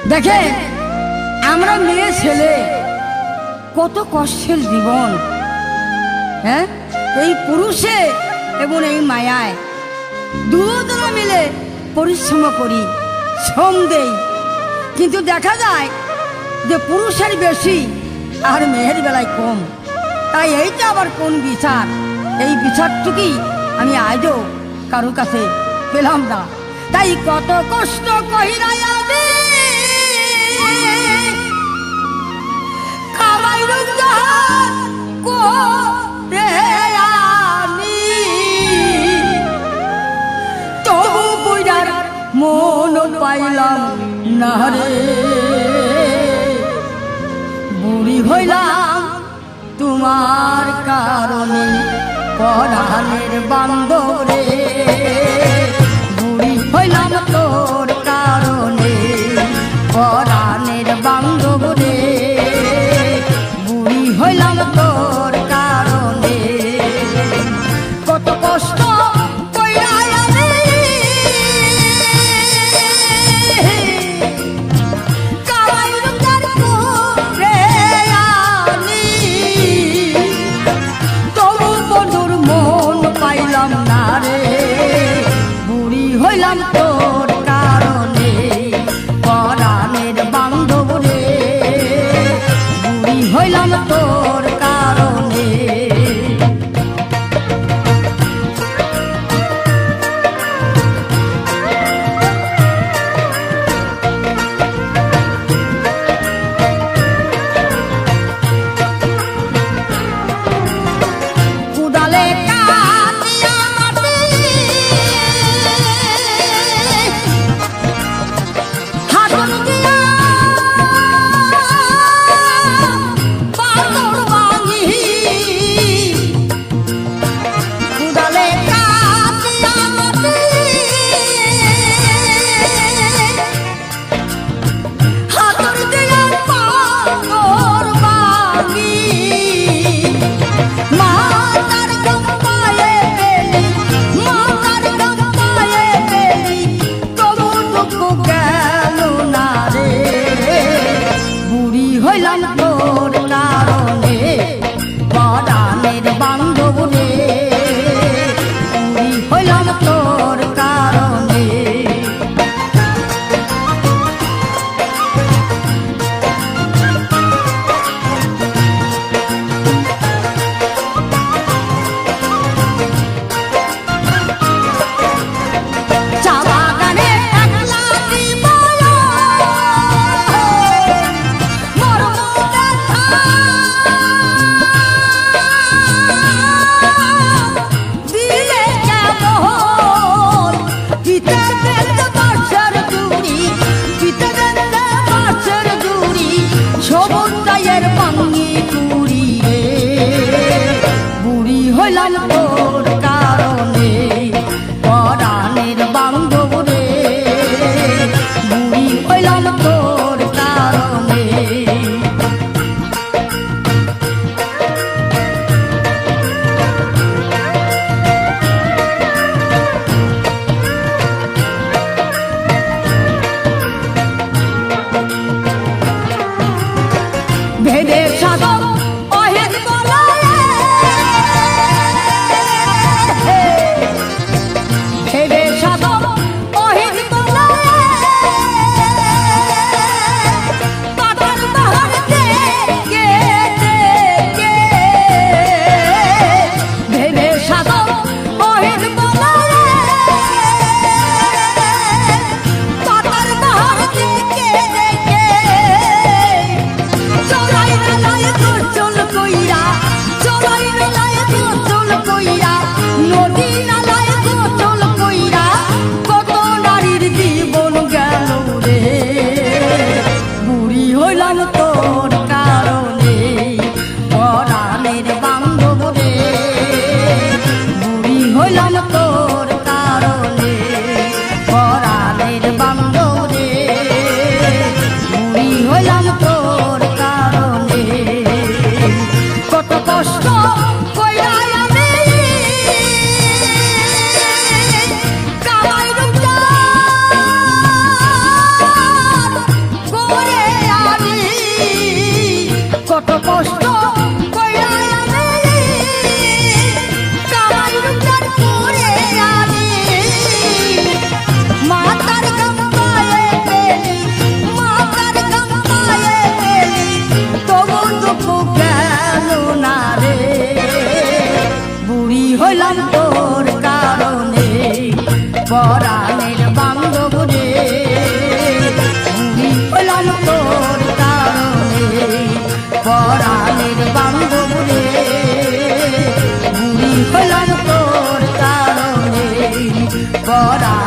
দেখে আমরা মেয়ে ছেলে কত কষ্টের জীবন, হ্যাঁ, এই পুরুষে এবং এই মায়ায় দুজনে মিলে পরিশ্রম করি, শ্রম দেই, কিন্তু দেখা যায় যে পুরুষের বেশি আর মেয়ের বেলায় কম। তাই এইটা আবার কোন বিচার? এই বিচারটুকুই আমি আজও কারো কাছে পেলাম না। তাই কত কষ্ট কহিরাই আমি কামাই রোজগার করে আনি, তবু বুইড়ার মন পাইলাম না রে। বুড়ি হইলাম তোমার কারণে পরাণের বান্ধব রে, বুড়ি হইলাম তোর কারণে পরাণের বান্ধব রে, বুড়ি হইলাম তোর কারণে। কত কষ্ট হইলাম তোর কারণে পরাণের বান্ধব রে, বুড়ি হইলাম তোর কারণে। কুদালে ধরা